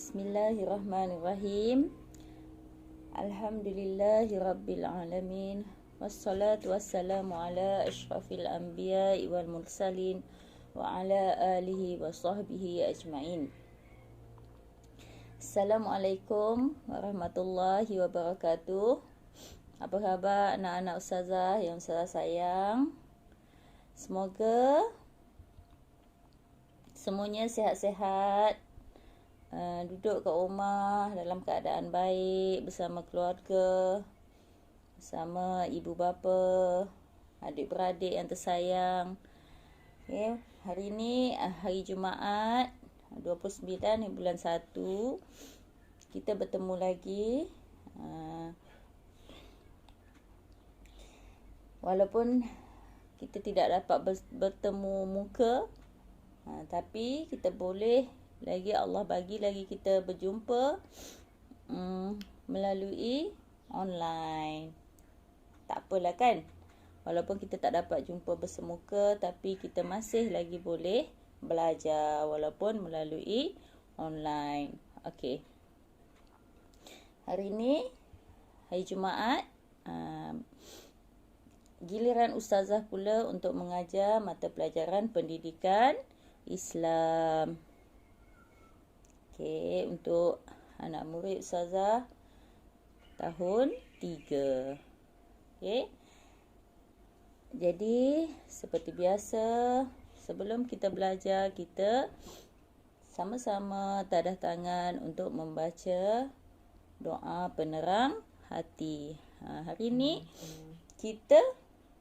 Bismillahirrahmanirrahim. Alhamdulillahi rabbil alamin. Wassalatu wassalamu ala asyrafil anbiya'i wal mursalin wa ala alihi wa sahbihi ajma'in. Assalamualaikum warahmatullahi wabarakatuh. Apa khabar anak-anak ustazah yang ustazah sayang? Semoga semuanya sihat-sihat, duduk kat rumah dalam keadaan baik bersama keluarga, bersama ibu bapa, adik-beradik yang tersayang. Okay. Hari ini hari Jumaat 29 bulan 1. Kita bertemu lagi. Walaupun kita tidak dapat bertemu muka, tapi kita boleh lagi, Allah bagi lagi kita berjumpa melalui online. Tak apalah kan, walaupun kita tak dapat jumpa bersemuka, tapi kita masih lagi boleh belajar walaupun melalui online. Okey. Hari ini hari Jumaat, giliran ustazah pula untuk mengajar mata pelajaran pendidikan Islam. Okey, untuk anak murid ustazah tahun 3. Okey. Jadi, seperti biasa, sebelum kita belajar, kita sama-sama tadah tangan untuk membaca doa penerang hati. Hari ini kita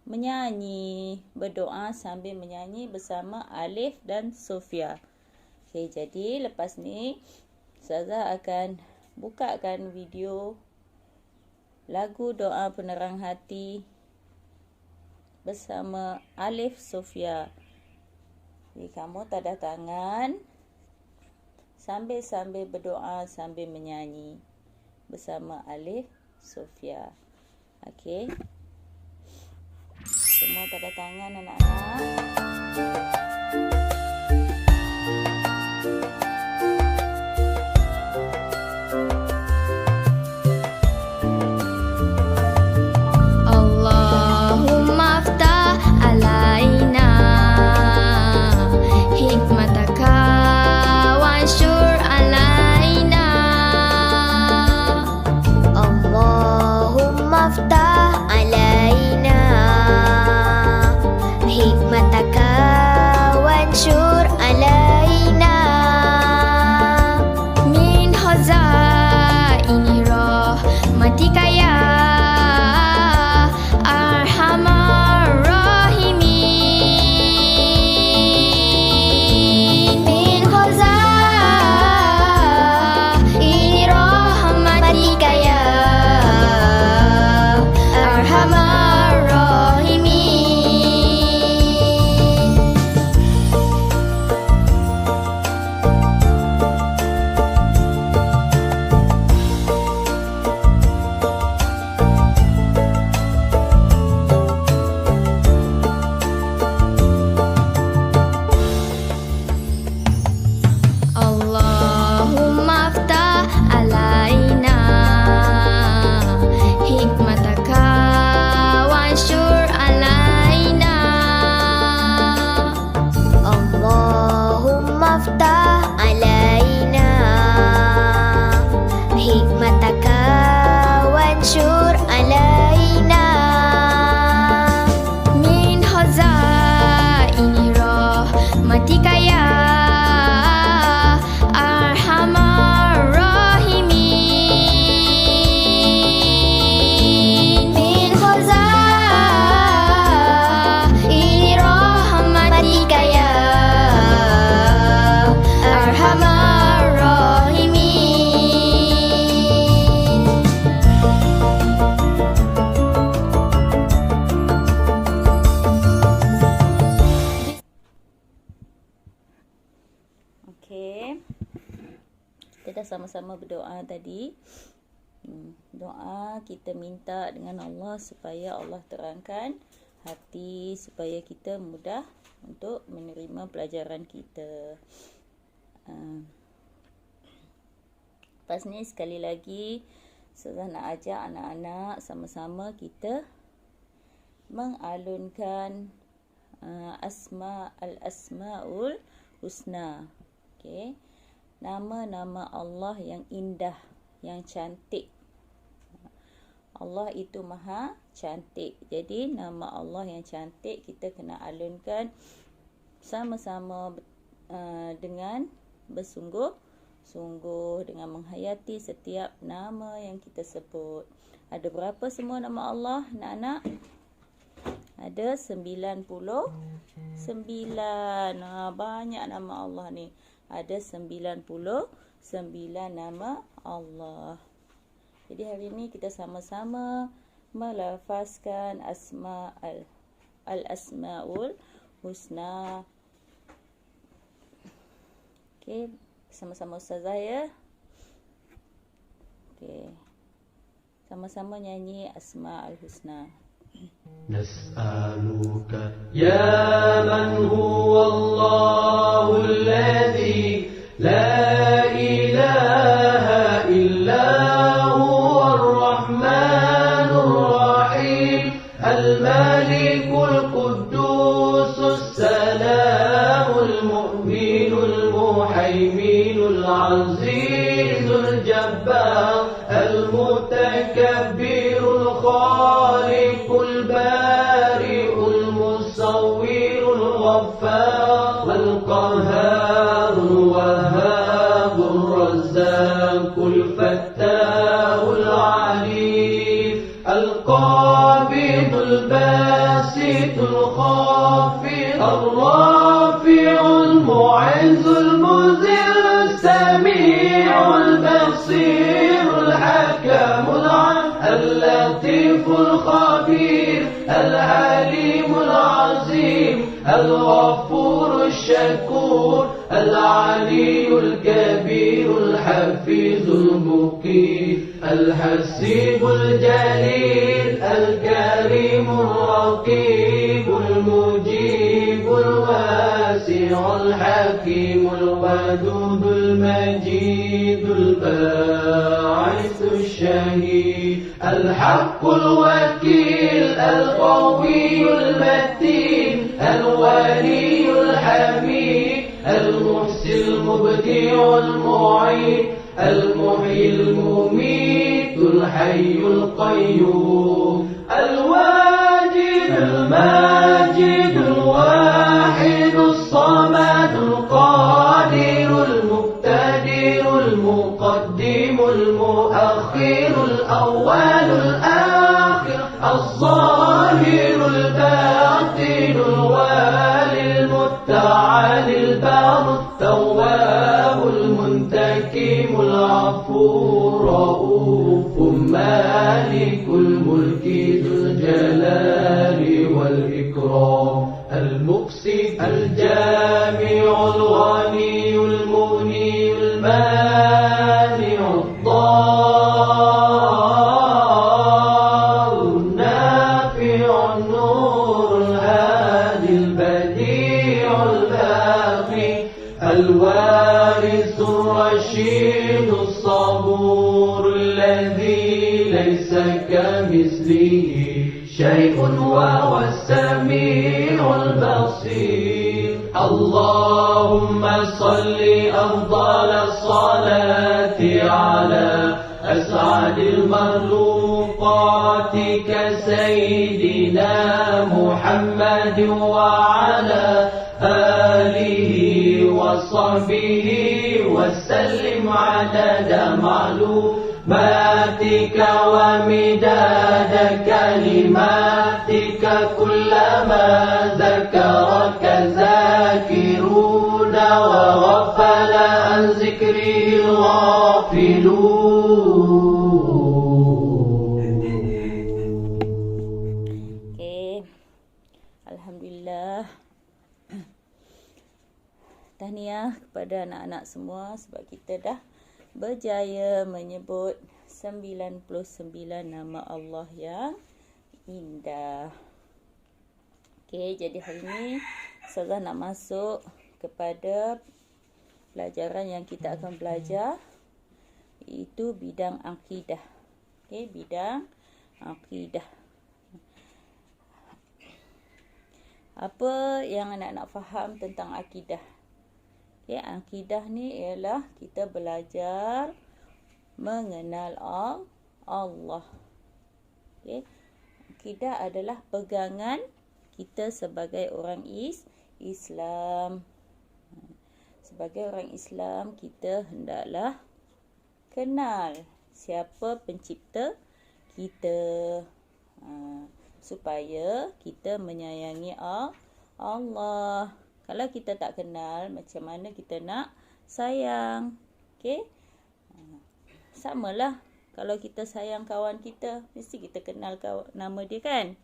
menyanyi, berdoa sambil menyanyi bersama Alif dan Sofia. Okay, jadi lepas ni ustazah akan bukakan video lagu doa penerang hati bersama Alif Sofia. Jadi kamu tadah tangan sambil berdoa sambil menyanyi bersama Alif Sofia. Okey. Semua tadah tangan anak-anak. Kita dah sama-sama berdoa tadi. Doa kita minta dengan Allah supaya Allah terangkan hati, supaya kita mudah untuk menerima pelajaran kita. Lepas ni sekali lagi Ustazah nak ajak anak-anak sama-sama kita mengalunkan Al-Asma'ul Husna. Okey. Nama-nama Allah yang indah, yang cantik. Allah itu maha cantik. Jadi nama Allah yang cantik kita kena alunkan sama-sama dengan bersungguh-sungguh, dengan menghayati setiap nama yang kita sebut. Ada berapa semua nama Allah, anak-anak? Ada 99. Banyak nama Allah ni. Ada 99 nama Allah. Jadi hari ni kita sama-sama melafazkan Al-Asma'ul Husna. Okey, sama-sama Ustazah ya. Okey. Sama-sama nyanyi Asma'ul Husna. نسألك يا من هو الله الذي لا إله إلا هو الرحمن الرحيم الملك القدوس السلام المؤمن المهيمن العزيز الجبار المتكبر الخالق البارئ المصور الغفار القهار الوهاب الرزاق الفتاح العليم القابض الباسط الخافض الرافع المعز المذل السميع البصير الحكم اللطيف الخبير العليم العظيم الغفور الشكور العلي الكبير الحفيظ المقيم الحسيب الجليل الكريم الرقيب المجيب الواسع الحكيم الودود المجيد الباعث الشهيد الحق الوكيل القوي المتين الولي الحميد المحسن المبدع المعيد المحيي المميت الحي القيوم الواجد الماجد الواحد الصمد القادر المقتدر المقدم المؤخر الأول الآخر الظاهر الباطن الوالي المتعالي البار التواب المنتكم العفو الرؤوف مالك الملك ذو الجلال والإكرام المقسط الجامع الغني المغني المانع الضار النافع النور الهادي البديع الباقي الوارث الرشيد الصبور الذي ليس كمثله شيء وهو السميع البصير اللهم صل أفضل الصلاة على أسعد المخلوقات كسيدنا محمد وعلى آله وصحبه وسلم عدد معلوماتك ومداد كلماتك كلما ذكرك ذاكرون وغفل عن ذكره الغافلون. Okey. Alhamdulillah. Tahniah kepada anak-anak semua sebab kita dah berjaya menyebut 99 nama Allah yang indah. Okey, jadi hari ni Ustazah nak masuk kepada pelajaran yang kita akan belajar, itu bidang akidah. Okey, bidang akidah. Apa yang anak-anak faham tentang akidah? Okey, akidah ni ialah kita belajar mengenal Allah. Okey, akidah adalah pegangan kita sebagai orang Islam. Sebagai orang Islam, kita hendaklah kenal siapa pencipta kita, supaya kita menyayangi Allah. Kalau kita tak kenal, macam mana kita nak sayang? Okey? Samalah kalau kita sayang kawan kita, mesti kita kenal nama dia kan?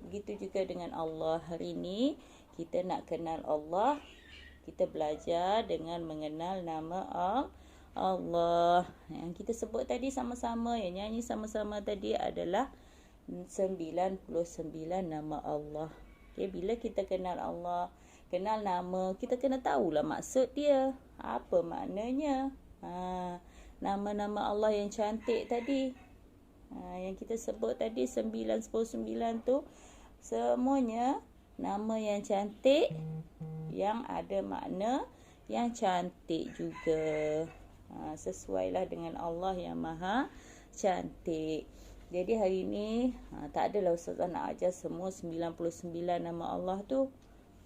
Begitu juga dengan Allah. Hari ini kita nak kenal Allah, kita belajar dengan mengenal nama Allah. Yang kita sebut tadi sama-sama, yang nyanyi sama-sama tadi adalah 99 nama Allah. Okay, bila kita kenal Allah, kenal nama, kita kena tahulah maksud dia. Apa maknanya? Nama-nama Allah yang cantik tadi, yang kita sebut tadi 99 tu, semuanya nama yang cantik, yang ada makna yang cantik juga. Sesuailah dengan Allah yang maha cantik. Jadi hari ini tak adalah Ustazah nak ajar semua 99 nama Allah tu.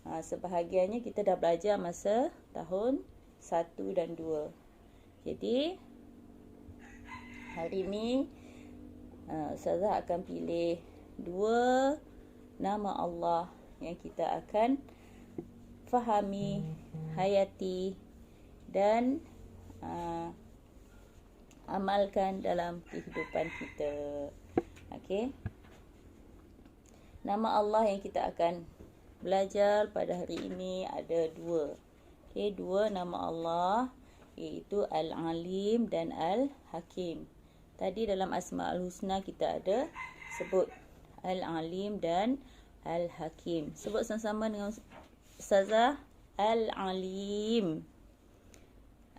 Sebahagiannya kita dah belajar masa tahun 1 dan 2. Jadi hari ini Ustazah akan pilih 2 nama Allah yang kita akan fahami, hayati dan amalkan dalam kehidupan kita. Okey. Nama Allah yang kita akan belajar pada hari ini ada 2. Okey, 2 nama Allah, iaitu Al-Alim dan Al-Hakim. Tadi dalam Asma'ul Husna kita ada sebut Al-Alim dan Al-Hakim. Sebut sama-sama dengan Ustazah. Al-Alim.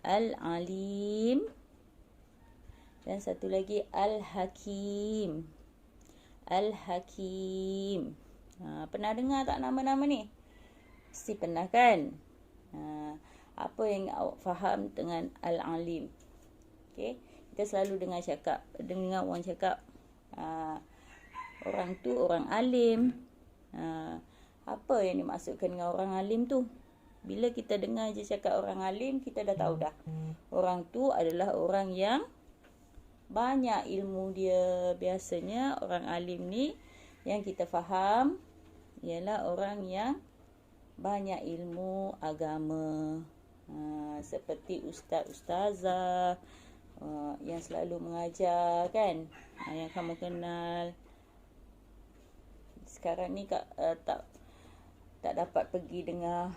Al-Alim. Dan satu lagi Al-Hakim. Al-Hakim. Pernah dengar tak nama-nama ni? Mesti pernah kan? Apa yang awak faham dengan Al-Alim? Okay? Kita selalu dengar orang cakap, orang tu orang alim. Apa yang dimaksudkan dengan orang alim tu? Bila kita dengar je cakap orang alim, kita dah tahu dah. Orang tu adalah orang yang banyak ilmu dia. Biasanya orang alim ni yang kita faham ialah orang yang banyak ilmu agama. Seperti ustaz-ustazah yang selalu mengajar kan, yang kamu kenal. Sekarang ni tak dapat pergi dengar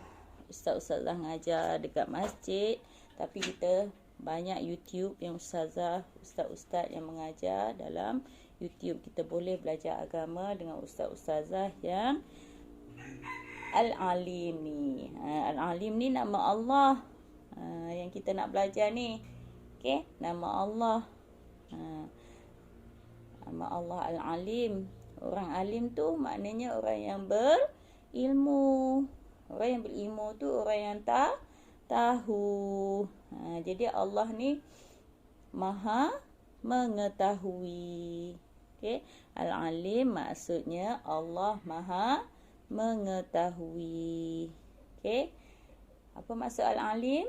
ustaz-ustazah mengajar dekat masjid, tapi kita banyak YouTube yang ustaz-ustaz yang mengajar dalam YouTube. Kita boleh belajar agama dengan ustaz-ustazah yang Al-Alim ni. Al-Alim ni nama Allah yang kita nak belajar ni. Okey, nama Allah. Nama Allah Al-Alim. Orang alim tu maknanya orang yang berilmu. Orang yang berilmu tu orang yang tahu. Jadi Allah ni maha mengetahui. Okay? Al-Alim maksudnya Allah maha mengetahui. Okay? Apa maksud Al-Alim?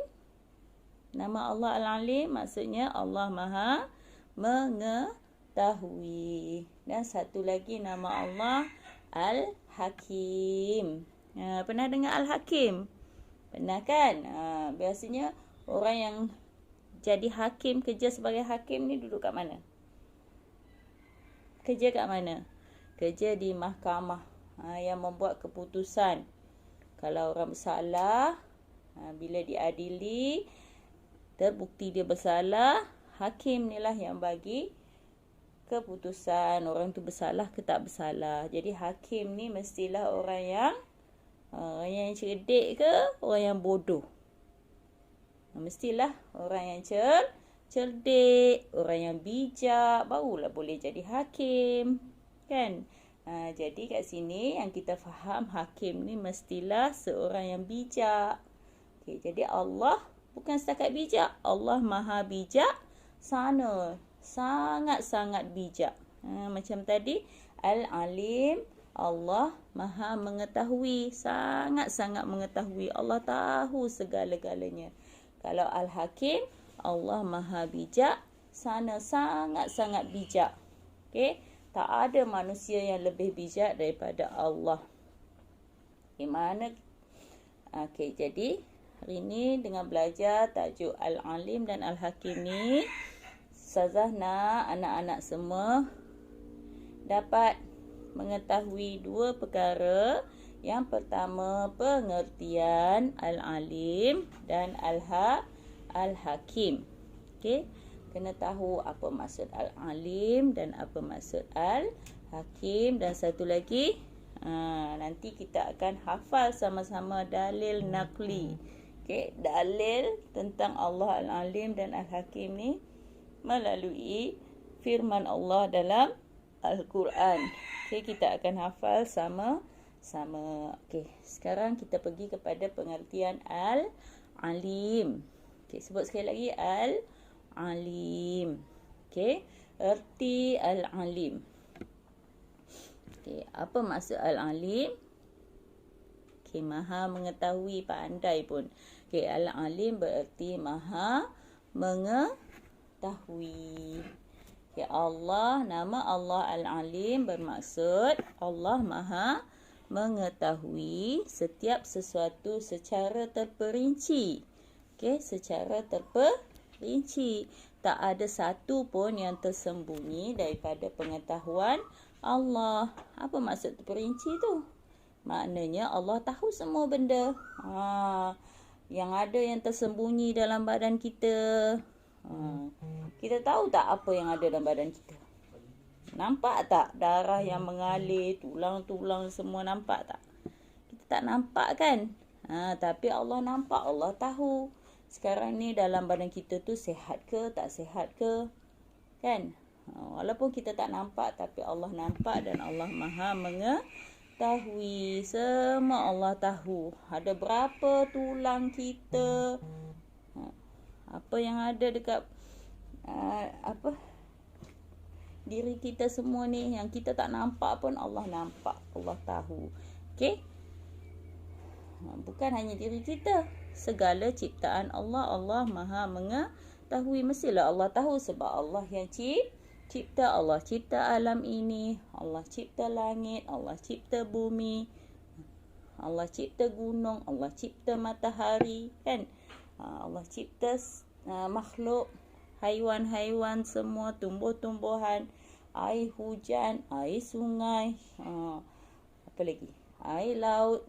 Nama Allah Al-Alim maksudnya Allah maha mengetahui. Dan satu lagi nama Allah Al-Hakim. Pernah dengar Al-Hakim? Pernah kan? Biasanya orang yang jadi hakim, kerja sebagai hakim ni duduk kat mana? Kerja kat mana? Kerja di mahkamah, yang membuat keputusan. Kalau orang bersalah, bila diadili, terbukti dia bersalah, hakim ni lah yang bagi keputusan orang tu bersalah ke tak bersalah. Jadi hakim ni mestilah orang yang cerdik ke orang yang bodoh? Mestilah orang yang cerdik, orang yang bijak, barulah boleh jadi hakim. Kan? Jadi kat sini yang kita faham, hakim ni mestilah seorang yang bijak. Okay, jadi Allah bukan setakat bijak. Allah maha bijak sana. Sangat-sangat bijak. Macam tadi, Al-Alim, Allah maha mengetahui. Sangat-sangat mengetahui. Allah tahu segala-galanya. Kalau Al-Hakim, Allah maha bijak sana. Sangat-sangat bijak. Okay? Tak ada manusia yang lebih bijak daripada Allah. Gimana? Okey, jadi hari ni dengan belajar tajuk Al-Alim dan Al-Hakim ni, Ustazah nak anak-anak semua dapat mengetahui dua perkara. Yang pertama, pengertian Al-Alim dan Al-Hakim. Okey? Kena tahu apa maksud Al-Alim dan apa maksud Al-Hakim. Dan satu lagi, nanti kita akan hafal sama-sama dalil naqli. Okay, dalil tentang Allah Al-Alim dan Al-Hakim ni melalui firman Allah dalam Al-Quran. Okay, kita akan hafal sama-sama. Okay, sekarang kita pergi kepada pengertian Al-Alim. Okay, sebut sekali lagi Al-Alim. Okey, erti Al-Alim. Okey, apa maksud Al-Alim? Okey, maha mengetahui, pandai pun. Okey, Al-Alim bererti maha mengetahui. Okey, Allah, nama Allah Al-Alim bermaksud Allah maha mengetahui setiap sesuatu secara terperinci. Okey, secara terperinci. Tak ada satu pun yang tersembunyi daripada pengetahuan Allah. Apa maksud terperinci tu? Maknanya Allah tahu semua benda. Yang ada yang tersembunyi dalam badan kita. Kita tahu tak apa yang ada dalam badan kita? Nampak tak darah yang mengalir, tulang-tulang semua nampak tak? Kita tak nampak kan? Tapi Allah nampak, Allah tahu. Sekarang ni dalam badan kita tu sihat ke, tak sihat ke? Kan? Walaupun kita tak nampak, tapi Allah nampak dan Allah maha mengetahui. Semua Allah tahu. Ada berapa tulang kita. Apa yang ada dekat diri kita semua ni, yang kita tak nampak pun Allah nampak, Allah tahu. Okey? Bukan hanya diri kita, segala ciptaan Allah, Allah maha mengetahui. Mestilah Allah tahu sebab Allah yang cipta. Allah cipta alam ini, Allah cipta langit, Allah cipta bumi, Allah cipta gunung, Allah cipta matahari, kan? Allah cipta makhluk, haiwan-haiwan semua, tumbuh-tumbuhan, air hujan, air sungai, apa lagi? Air laut,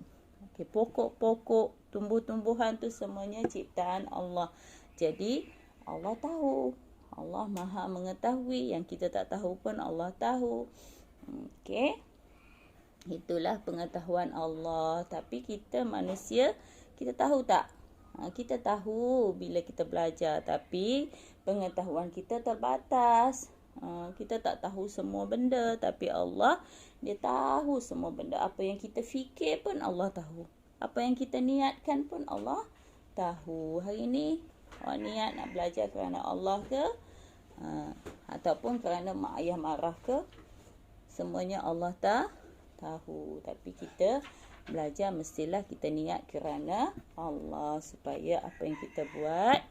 okay, pokok-pokok, tumbuh-tumbuhan tu semuanya ciptaan Allah. Jadi Allah tahu. Allah maha mengetahui. Yang kita tak tahu pun Allah tahu. Okey. Itulah pengetahuan Allah. Tapi kita manusia, kita tahu tak? Kita tahu bila kita belajar. Tapi pengetahuan kita terbatas. Kita tak tahu semua benda. Tapi Allah, dia tahu semua benda. Apa yang kita fikir pun Allah tahu. Apa yang kita niatkan pun Allah tahu. Hari ni awak niat nak belajar kerana Allah ke? Ataupun kerana mak ayah marah ke? Semuanya Allah tahu. Tapi kita belajar mestilah kita niat kerana Allah. Supaya apa yang kita buat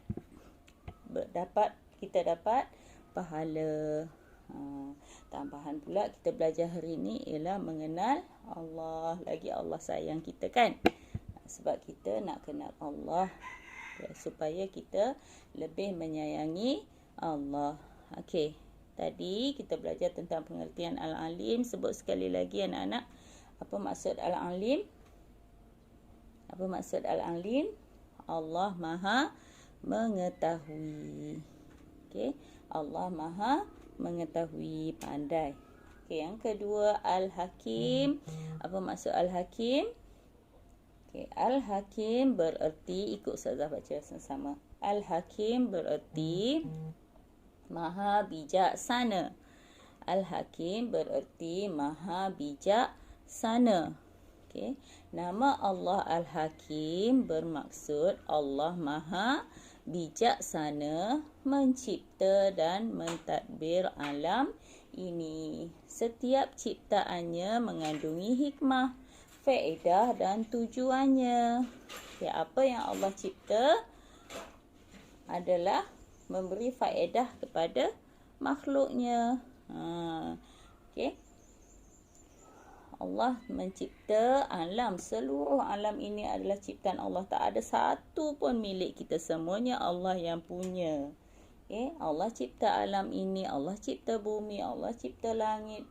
kita dapat pahala. Tambahan pula kita belajar hari ni ialah mengenal Allah. Lagi Allah sayang kita, kan? Sebab kita nak kenal Allah, supaya kita lebih menyayangi Allah. Okey, tadi kita belajar tentang pengertian Al-Alim. Sebut sekali lagi anak-anak, apa maksud Al-Alim? Apa maksud Al-Alim? Allah maha mengetahui. Okey, Allah maha mengetahui, pandai. Okey, yang kedua Al-Hakim. Apa maksud Al-Hakim? Okey, Al-Hakim bererti, ikut Ustazah baca sama-sama. Al-Hakim bererti Maha bijaksana. Al-Hakim bererti maha bijaksana. Okay. Nama Allah Al-Hakim bermaksud Allah maha bijaksana mencipta dan mentadbir alam ini. Setiap ciptaannya mengandungi hikmah, faedah dan tujuannya. Okay, apa yang Allah cipta adalah memberi faedah kepada makhluknya. Okay. Allah mencipta alam. Seluruh alam ini adalah ciptaan Allah. Tak ada satu pun milik kita. Semuanya Allah yang punya. Okay. Allah cipta alam ini. Allah cipta bumi. Allah cipta langit.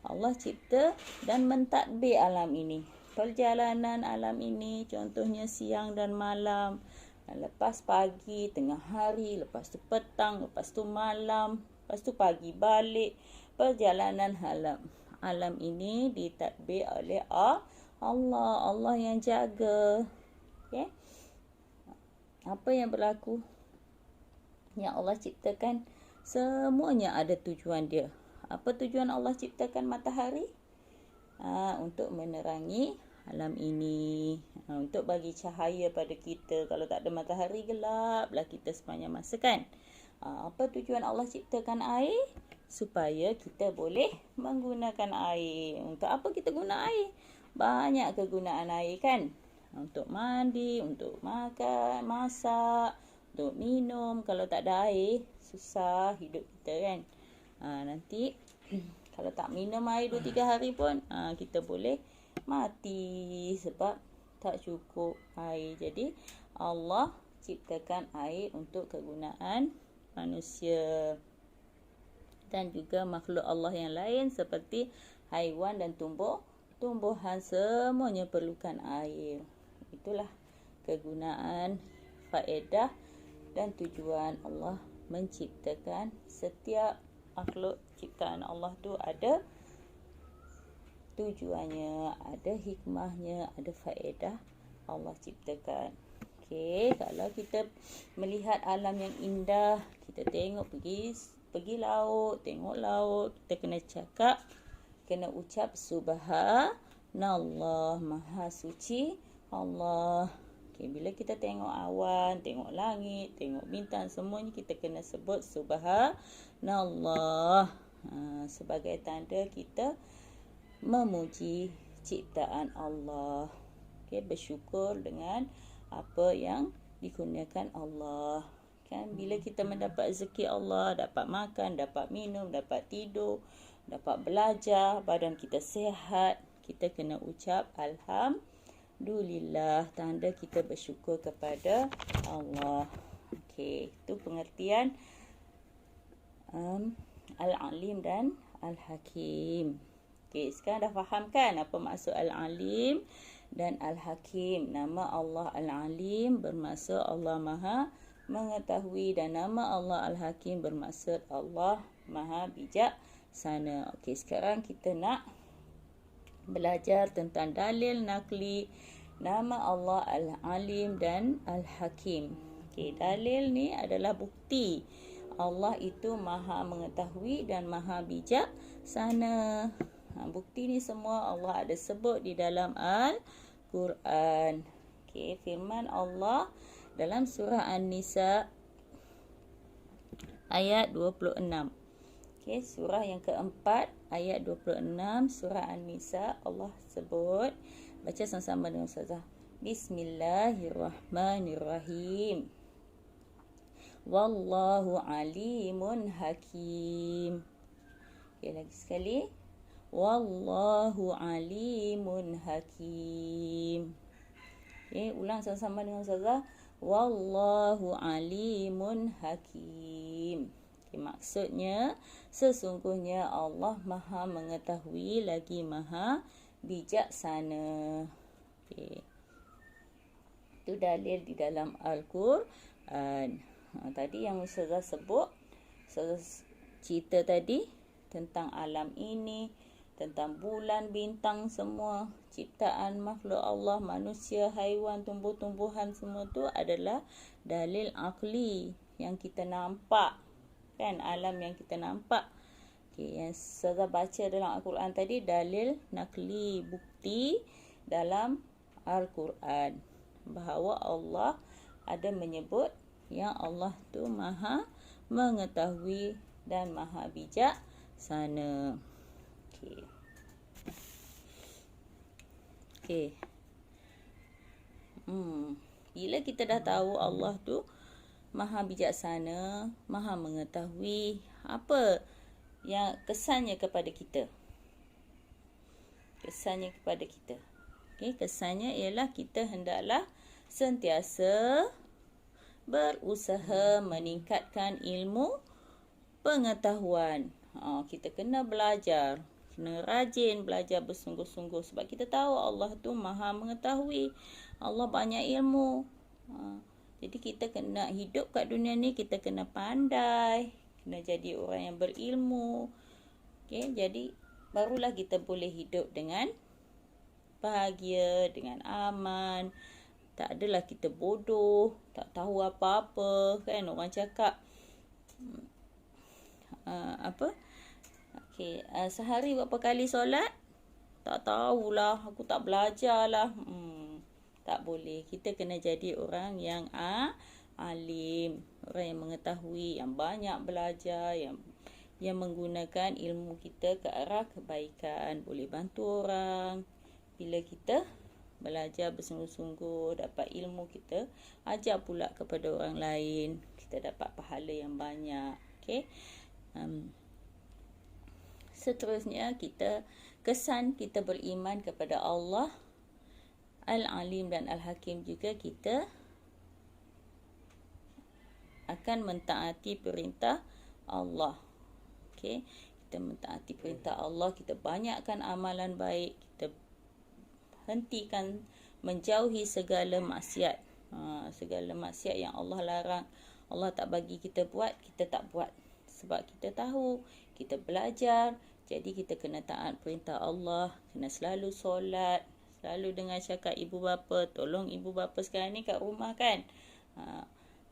Allah cipta dan mentadbir alam ini. Perjalanan alam ini contohnya siang dan malam. Lepas pagi, tengah hari, lepas tu petang, lepas tu malam, lepas tu pagi balik. Perjalanan alam ini ditadbir oleh Allah. Allah yang jaga. Okay? Apa yang berlaku? Yang Allah ciptakan, semuanya ada tujuan dia. Apa tujuan Allah ciptakan matahari? Untuk menerangi alam ini. Untuk bagi cahaya pada kita. Kalau tak ada matahari, gelaplah kita sepanjang masa kan. Apa tujuan Allah ciptakan air? Supaya kita boleh menggunakan air. Untuk apa kita guna air? Banyak kegunaan air kan? Untuk mandi, untuk makan, masak, untuk minum. Kalau tak ada air, susah hidup kita kan? Nanti kalau tak minum air 2-3 hari pun, kita boleh mati sebab tak cukup air. Jadi Allah ciptakan air untuk kegunaan manusia dan juga makhluk Allah yang lain seperti haiwan dan tumbuhan, semuanya perlukan air. Itulah kegunaan, faedah dan tujuan Allah menciptakan. Setiap makhluk ciptaan Allah tu ada tujuannya, ada hikmahnya, ada faedah Allah ciptakan. Okey, kalau kita melihat alam yang indah, kita tengok pergi laut, tengok laut, kita kena ucap subhanallah, maha suci Allah. Okay, bila kita tengok awan, tengok langit, tengok bintang, semuanya kita kena sebut subhanallah. Sebagai tanda kita memuji ciptaan Allah. Okay, bersyukur dengan apa yang dikurniakan Allah. Kan, bila kita mendapat rezeki Allah, dapat makan, dapat minum, dapat tidur, dapat belajar, badan kita sihat, kita kena ucap alhamdulillah, tanda kita bersyukur kepada Allah. Okey, itu pengertian Al-Alim dan Al-Hakim. Okey, sekarang dah faham kan apa maksud Al-Alim dan Al-Hakim? Nama Allah Al-Alim bermaksud Allah Maha mengetahui, dan nama Allah Al-Hakim bermaksud Allah Maha bijaksana. Okey, sekarang kita nak belajar tentang dalil nakli nama Allah Al-Alim dan Al-Hakim. Okey, dalil ni adalah bukti Allah itu Maha mengetahui dan Maha bijaksana. Bukti ni semua Allah ada sebut di dalam Al-Quran. Okey, firman Allah dalam surah An-Nisa ayat 26. Okey, surah yang keempat ayat 26 surah An-Nisa, Allah sebut, baca sama-sama dengan Ustazah. Bismillahirrahmanirrahim. Wallahu alimun hakim. Okey, lagi sekali. Wallahu alimun hakim. Okey, ulang sama-sama dengan Ustazah. Wallahu alimun hakim. Okay, maksudnya sesungguhnya Allah Maha mengetahui lagi Maha bijaksana. Okay. Itu dalil di dalam Al-Quran. Tadi yang Ustazah sebut, Ustazah cerita tadi tentang alam ini, tentang bulan, bintang, semua ciptaan makhluk Allah, manusia, haiwan, tumbuh-tumbuhan, semua tu adalah dalil akli yang kita nampak kan, alam yang kita nampak. Okay, yang Ustazah baca dalam Al-Quran tadi dalil nakli, bukti dalam Al-Quran bahawa Allah ada menyebut yang Allah tu maha mengetahui dan maha bijaksana. Okay. Okay. Bila kita dah tahu Allah tu maha bijaksana, maha mengetahui, apa yang kesannya kepada kita? Kesannya kepada kita. Okay, kesannya ialah kita hendaklah sentiasa berusaha meningkatkan ilmu pengetahuan. Kita kena belajar, kena rajin belajar bersungguh-sungguh sebab kita tahu Allah tu maha mengetahui. Allah banyak ilmu. Jadi kita kena hidup kat dunia ni, kita kena pandai, kena jadi orang yang berilmu. Okay, jadi barulah kita boleh hidup dengan bahagia, dengan aman. Tak adalah kita bodoh, tak tahu apa-apa, kan orang cakap sehari berapa kali solat? Tak tahulah, aku tak belajarlah. Tak boleh. Kita kena jadi orang yang alim, orang yang mengetahui, yang banyak belajar, yang menggunakan ilmu kita ke arah kebaikan, boleh bantu orang. Bila kita belajar bersungguh-sungguh, dapat ilmu, kita ajar pula kepada orang lain, kita dapat pahala yang banyak. Okay. Seterusnya, kesan kita beriman kepada Allah Al-Alim dan Al-Hakim juga, kita akan mentaati perintah Allah. Okay. Kita mentaati perintah Allah, kita banyakkan amalan baik, kita hentikan, menjauhi segala maksiat. Segala maksiat yang Allah larang, Allah tak bagi kita buat, kita tak buat. Sebab kita tahu, kita belajar, jadi kita kena taat perintah Allah, kena selalu solat, selalu dengar cakap ibu bapa, tolong ibu bapa sekarang ni kat rumah kan.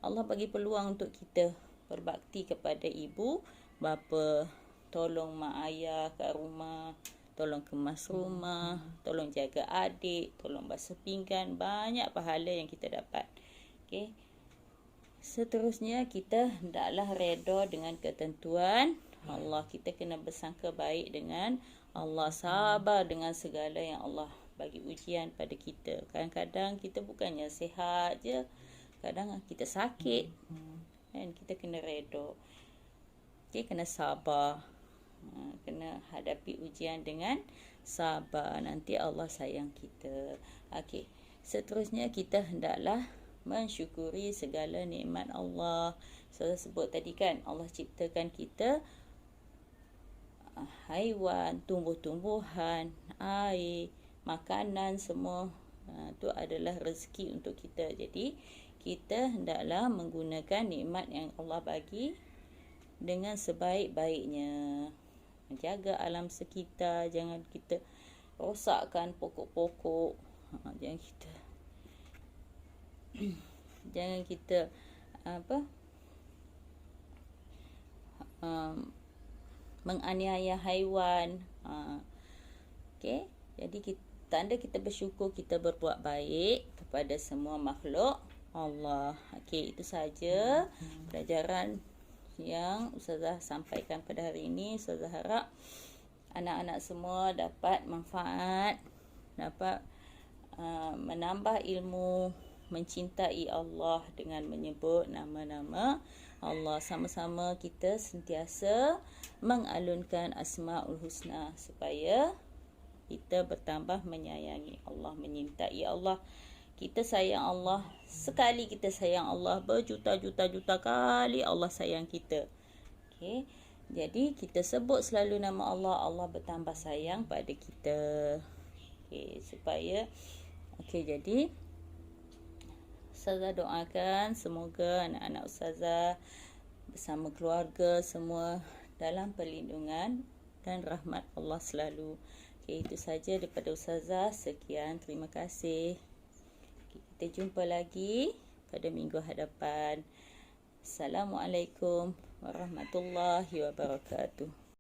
Allah bagi peluang untuk kita berbakti kepada ibu bapa, tolong mak ayah kat rumah, tolong kemas rumah, tolong jaga adik, tolong basuh pinggan, banyak pahala yang kita dapat. Okay. Seterusnya, kita hendaklah redha dengan ketentuan Allah. Kita kena bersangka baik dengan Allah, sabar dengan segala yang Allah bagi ujian pada kita. Kadang-kadang kita bukannya sihat je, kadang kita sakit, kan? Kita kena redha. Okay, kena sabar. Kena hadapi ujian dengan sabar. Nanti Allah sayang kita. Okay. Seterusnya, kita hendaklah mensyukuri segala nikmat Allah. Saya sebut tadi kan, Allah ciptakan kita haiwan, tumbuh-tumbuhan, air, makanan, semua itu adalah rezeki untuk kita. Jadi kita hendaklah menggunakan nikmat yang Allah bagi dengan sebaik-baiknya. Menjaga alam sekitar, jangan kita rosakkan pokok-pokok. Jangan kita menganiaya haiwan. Okay. Jadi tanda kita bersyukur, kita berbuat baik kepada semua makhluk Allah. Okay, itu saja pelajaran yang Ustazah sampaikan pada hari ini. Ustazah harap anak-anak semua dapat manfaat, dapat menambah ilmu, mencintai Allah dengan menyebut nama-nama Allah. Sama-sama kita sentiasa mengalunkan Asmaul Husna supaya kita bertambah menyayangi Allah, menyintai Allah. Kita sayang Allah, sekali kita sayang Allah, berjuta-juta kali Allah sayang kita. Okay. Jadi kita sebut selalu nama Allah, Allah bertambah sayang pada kita. Okay, supaya jadi Ustazah doakan semoga anak-anak Ustazah bersama keluarga semua dalam perlindungan dan rahmat Allah selalu. Okay, itu saja daripada Ustazah. Sekian, terima kasih. Okay, kita jumpa lagi pada minggu hadapan. Assalamualaikum warahmatullahi wabarakatuh.